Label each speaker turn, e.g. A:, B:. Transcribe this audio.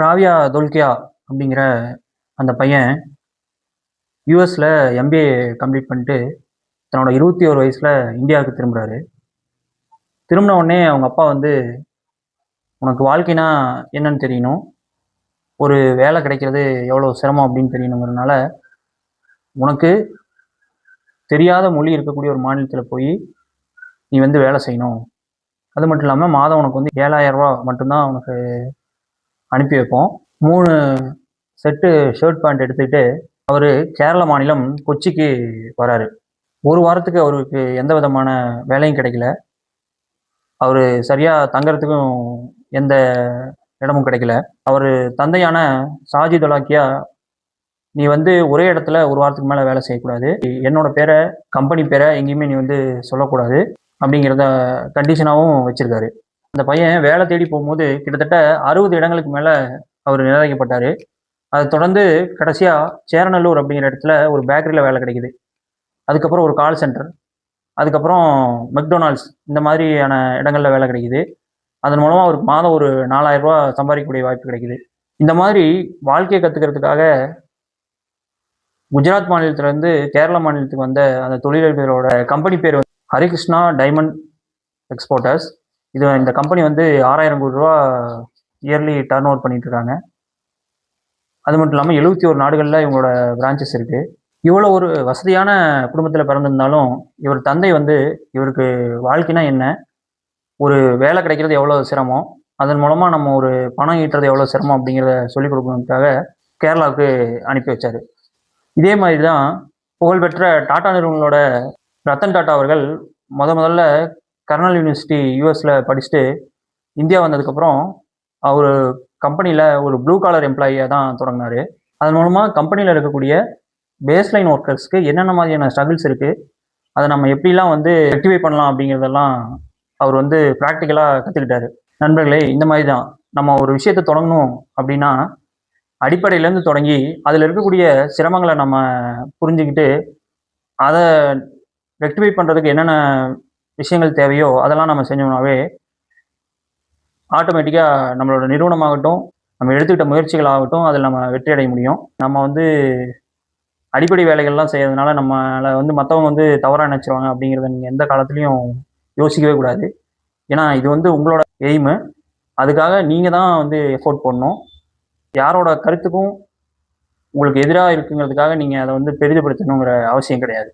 A: ராவியா தொல்கியா அப்படிங்கிற அந்த பையன் யூஎஸ்ல எம்பிஏ கம்ப்ளீட் பண்ணிட்டு தன்னோட 21 வயசுல இந்தியாவுக்கு திரும்புறாரு. திரும்பின உடனே அவங்க அப்பா வந்து, உனக்கு வாழ்க்கைனா என்னன்னு தெரியணும், ஒரு வேலை கிடைக்கிறது எவ்வளோ சிரமம் அப்படின்னு தெரியணுங்கிறதுனால, உனக்கு தெரியாத மொழி இருக்கக்கூடிய ஒரு மாநிலத்தில் போய் நீ வந்து வேலை செய்யணும். அது மட்டும் இல்லாமல் மாதம் உனக்கு வந்து 7,000 ரூபா மட்டும்தான் உனக்கு அனுப்பி வைப்போம். 3 செட்டு ஷர்ட் பேண்ட் எடுத்துக்கிட்டு அவர் கேரள மாநிலம் கொச்சிக்கு வராரு. ஒரு வாரத்துக்கு அவருக்கு எந்த விதமான வேலையும் கிடைக்கல. அவர் சரியாக தங்கறதுக்கும் எந்த இடமும் கிடைக்கல. அவர் தந்தையான ஷாஜி தொலாக்கியா, நீ வந்து ஒரே இடத்துல ஒரு வாரத்துக்கு மேலே வேலை செய்யக்கூடாது, என்னோட பேரை கம்பெனி பேரை எங்கேயுமே நீ வந்து சொல்லக்கூடாது அப்படிங்கிறத கண்டிஷனாகவும் வச்சிருக்காரு. அந்த பையன் வேலை தேடி போகும்போது கிட்டத்தட்ட 60 இடங்களுக்கு மேலே அவர் நிர்ணயிக்கப்பட்டார். அதை தொடர்ந்து கடைசியாக சேரநல்லூர் அப்படிங்கிற இடத்துல ஒரு பேக்கரியில் வேலை கிடைக்குது. அதுக்கப்புறம் ஒரு கால் சென்டர், அதுக்கப்புறம் மெக்டொனால்ட்ஸ், இந்த மாதிரியான இடங்களில் வேலை கிடைக்குது. அதன் மூலமாக அவருக்கு மாதம் ஒரு 4,000 ரூபா சம்பாதிக்கக்கூடிய வாய்ப்பு கிடைக்குது. இந்த மாதிரி வாழ்க்கையை கற்றுக்கிறதுக்காக குஜராத் மாநிலத்திலேருந்து கேரள மாநிலத்துக்கு வந்த அந்த தொழிலதிபரோட கம்பெனி பேர் வந்து ஹரிகிருஷ்ணா டைமண்ட் எக்ஸ்போர்ட்டர்ஸ். இந்த கம்பெனி வந்து 6,000 கோடி ரூபா இயர்லி டர்ன் ஓவர் பண்ணிட்டு இருக்காங்க. அது மட்டும் இல்லாமல் 71 நாடுகளில் இவங்களோட பிரான்ச்சஸ் இருக்குது. இவ்வளோ ஒரு வசதியான குடும்பத்தில் பிறந்திருந்தாலும் இவர் தந்தை வந்து இவருக்கு வாழ்க்கைனா என்ன, ஒரு வேலை கிடைக்கிறது எவ்வளோ சிரமம், அதன் மூலமாக நம்ம ஒரு பணம் ஈட்டுறது எவ்வளோ சிரமம் அப்படிங்கிறத சொல்லிக் கொடுக்கணுக்காக கேரளாவுக்கு அனுப்பி வச்சார். இதே மாதிரி தான் புகழ்பெற்ற டாடா நிறுவனங்களோட ரத்தன் டாட்டா அவர்கள் முதல்ல கர்னல் யூனிவர்சிட்டி யூஎஸில் படிச்சுட்டு இந்தியா வந்ததுக்கப்புறம் அவர் கம்பெனியில் ஒரு ப்ளூ காலர் எம்ப்ளாயியாக தான் தொடங்கினார். அதன் மூலமாக கம்பெனியில் இருக்கக்கூடிய பேஸ்லைன் ஒர்க்கர்ஸ்க்கு என்னென்ன மாதிரியான ஸ்ட்ரகிள்ஸ் இருக்குது, அதை நம்ம எப்படிலாம் வந்து ரெக்டிஃபை பண்ணலாம் அப்படிங்கிறதெல்லாம் அவர் வந்து ப்ராக்டிக்கலாக கற்றுக்கிட்டாரு. நண்பர்களே, இந்த மாதிரி தான் நம்ம ஒரு விஷயத்தை தொடங்கணும் அப்படின்னா அடிப்படையிலேருந்து தொடங்கி அதில் இருக்கக்கூடிய சிரமங்களை நம்ம புரிஞ்சுக்கிட்டு அதை ரெக்டிஃபை பண்ணுறதுக்கு என்னென்ன விஷயங்கள் தேவையோ அதெல்லாம் நம்ம செஞ்சோம்னாவே ஆட்டோமேட்டிக்காக நம்மளோட நிறுவனமாகட்டும், நம்ம எடுத்துக்கிட்ட முயற்சிகளாகட்டும், அதில் நம்ம வெற்றி அடைய முடியும். நம்ம வந்து அடிப்படை வேலைகள்லாம் செய்யறதுனால நம்மளை வந்து மற்றவங்க வந்து தவறாக நினச்சிருவாங்க அப்படிங்கிறத நீங்கள் எந்த காலத்துலையும் யோசிக்கவே கூடாது. ஏன்னா இது வந்து உங்களோட எய்மு. அதுக்காக நீங்கள் தான் வந்து எஃபோர்ட் போடணும். யாரோட கருத்துக்கும் உங்களுக்கு எதிராக இருக்குங்கிறதுக்காக நீங்கள் அதை வந்து பெரிதுபடுத்தணுங்கிற அவசியம் கிடையாது.